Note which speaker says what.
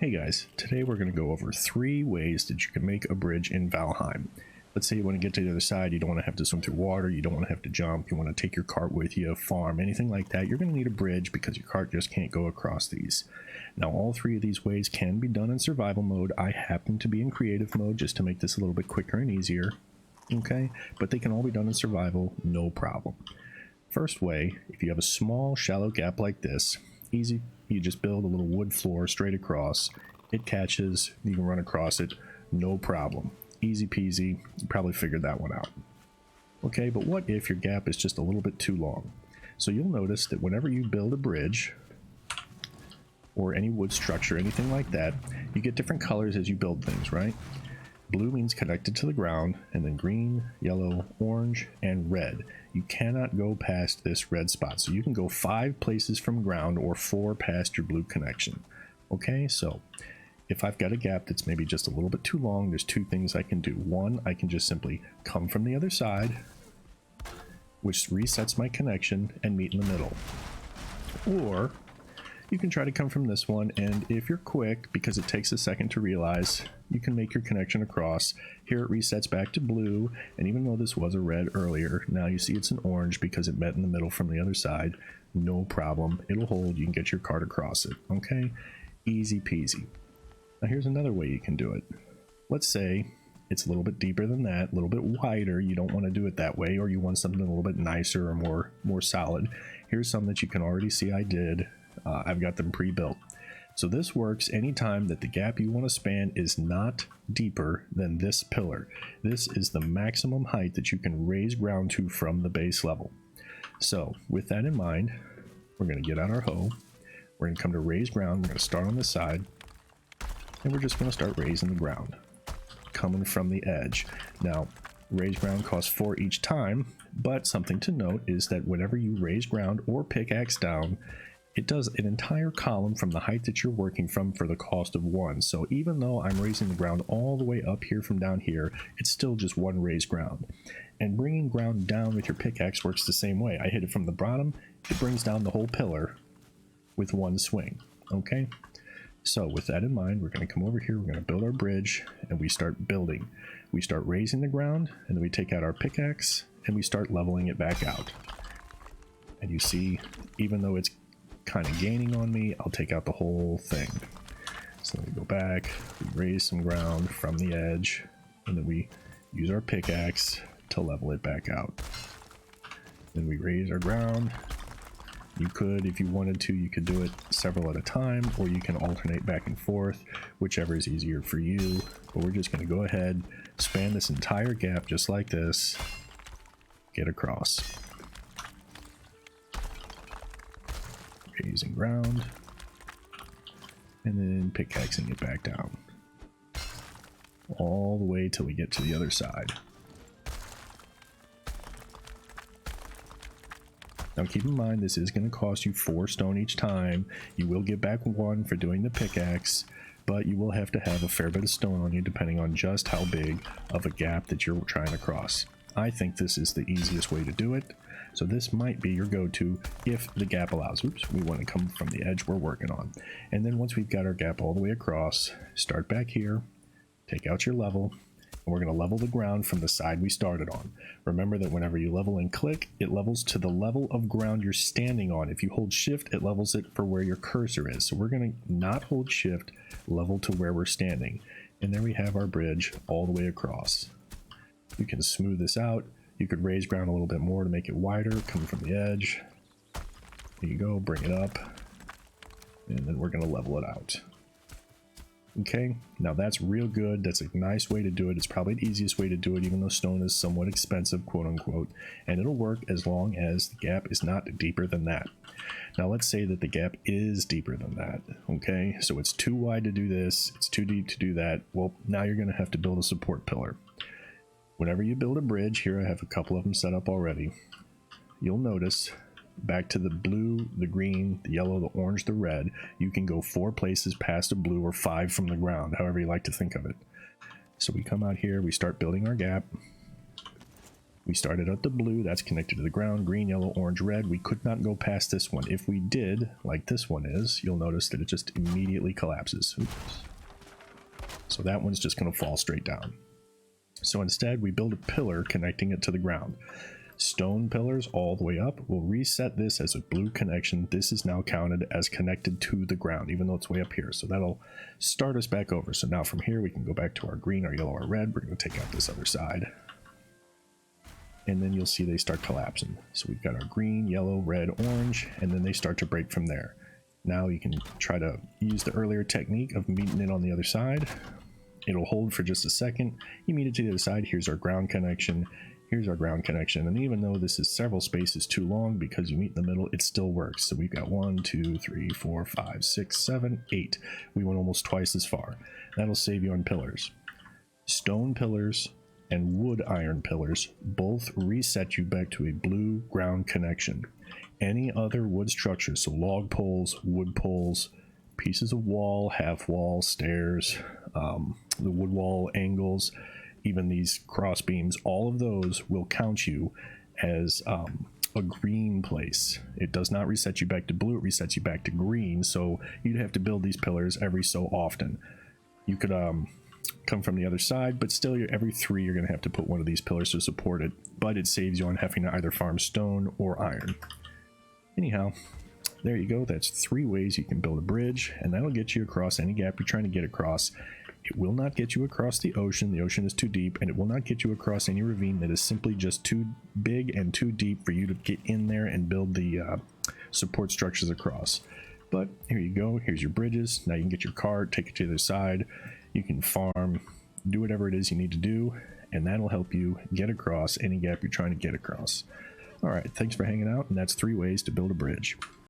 Speaker 1: Hey guys, today we're going to go over 3 ways that you can make a bridge in Valheim. Let's say you want to get to the other side, you don't want to have to swim through water, you don't want to have to jump, you want to take your cart with you, farm, anything like that. You're going to need a bridge because your cart just can't go across these. Now all 3 of these ways can be done in survival mode. I happen to be in creative mode just to make this a little bit quicker and easier. Okay, but they can all be done in survival, no problem. First way, if you have a small shallow gap like this, easy. You just build a little wood floor straight across. It catches, you can run across it, no problem. Easy peasy, you probably figured that one out. Okay, but what if your gap is just a little bit too long? So you'll notice that whenever you build a bridge, or any wood structure, anything like that, you get different colors as you build things, right? Blue means connected to the ground, and then green, yellow, orange, and red. You cannot go past this red spot. So you can go 5 places from ground or 4 past your blue connection. Okay, so if I've got a gap that's maybe just a little bit too long, there's 2 things I can do. One, I can just simply come from the other side, which resets my connection, and meet in the middle. Or you can try to come from this one, and if you're quick, because it takes a second to realize, you can make your connection across. Here it resets back to blue, and even though this was a red earlier, now you see it's an orange because it met in the middle from the other side. No problem, it'll hold, you can get your cart across it, okay? Easy peasy. Now here's another way you can do it. Let's say it's a little bit deeper than that, a little bit wider, you don't want to do it that way, or you want something a little bit nicer or more solid. Here's some that you can already see I did. I've got them pre-built. So this works anytime that the gap you want to span is not deeper than this pillar. This is the maximum height that you can raise ground to from the base level. So with that in mind, we're going to get out our hoe. We're going to come to raise ground. We're going to start on this side, and we're just going to start raising the ground, coming from the edge. Now, raise ground costs 4 each time, but something to note is that whenever you raise ground or pickaxe down, it does an entire column from the height that you're working from for the cost of 1. So even though I'm raising the ground all the way up here from down here, it's still just 1 raised ground. And bringing ground down with your pickaxe works the same way. I hit it from the bottom, it brings down the whole pillar with 1 swing. Okay? So with that in mind, we're going to come over here, we're going to build our bridge, and we start building. We start raising the ground, and then we take out our pickaxe, and we start leveling it back out. And you see, even though it's kind of gaining on me, I'll take out the whole thing. So we go back, we raise some ground from the edge, and then we use our pickaxe to level it back out. Then we raise our ground. You could, if you wanted to, you could do it several at a time, or you can alternate back and forth, whichever is easier for you. But we're just going to go ahead, span this entire gap just like this, get across. Raising ground, and then pickaxing it back down all the way till we get to the other side. Now keep in mind, this is going to cost you 4 stone each time. You will get back 1 for doing the pickaxe, but you will have to have a fair bit of stone on you depending on just how big of a gap that you're trying to cross. I think this is the easiest way to do it. So this might be your go-to if the gap allows. Oops, we want to come from the edge we're working on. And then once we've got our gap all the way across, start back here, take out your level, and we're going to level the ground from the side we started on. Remember that whenever you level and click, it levels to the level of ground you're standing on. If you hold shift, it levels it for where your cursor is. So we're going to not hold shift, level to where we're standing. And there we have our bridge all the way across. You can smooth this out. You could raise ground a little bit more to make it wider, coming from the edge. There you go, bring it up, and then we're going to level it out. Okay, now that's real good. That's a nice way to do it. It's probably the easiest way to do it, even though stone is somewhat expensive, quote unquote, and it'll work as long as the gap is not deeper than that. Now let's say that the gap is deeper than that. Okay, so it's too wide to do this, it's too deep to do that. Well, now you're going to have to build a support pillar. Whenever you build a bridge, here I have a couple of them set up already, you'll notice back to the blue, the green, the yellow, the orange, the red, you can go 4 places past a blue or 5 from the ground, however you like to think of it. So we come out here, we start building our gap. We started at the blue, that's connected to the ground, green, yellow, orange, red. We could not go past this one. If we did, like this one is, you'll notice that it just immediately collapses. Oops. So that one's just going to fall straight down. So instead, we build a pillar connecting it to the ground. Stone pillars all the way up. We'll reset this as a blue connection. This is now counted as connected to the ground, even though it's way up here. So that'll start us back over. So now from here, we can go back to our green, our yellow, our red. We're going to take out this other side. And then you'll see they start collapsing. So we've got our green, yellow, red, orange, and then they start to break from there. Now you can try to use the earlier technique of meeting it on the other side. It'll hold for just a second. You meet it to the other side. Here's our ground connection. Here's our ground connection. And even though this is several spaces too long because you meet in the middle, it still works. So we've got 1, 2, 3, 4, 5, 6, 7, 8. We went almost twice as far. That'll save you on pillars. Stone pillars and wood iron pillars both reset you back to a blue ground connection. Any other wood structures, so log poles, wood poles, pieces of wall, half wall, stairs, the wood wall angles, even these cross beams, all of those will count you as a green place. It does not reset you back to blue, it resets you back to green, so you'd have to build these pillars every so often. You could come from the other side, but still every 3 you're going to have to put one of these pillars to support it, but it saves you on having to either farm stone or iron. Anyhow, there you go. That's 3 ways you can build a bridge, and that'll get you across any gap you're trying to get across. It will not get you across the ocean. The ocean is too deep, and it will not get you across any ravine that is simply just too big and too deep for you to get in there and build the support structures across. But here you go. Here's your bridges. Now you can get your cart, take it to the other side. You can farm, do whatever it is you need to do, and that'll help you get across any gap you're trying to get across. All right, thanks for hanging out, and that's 3 ways to build a bridge.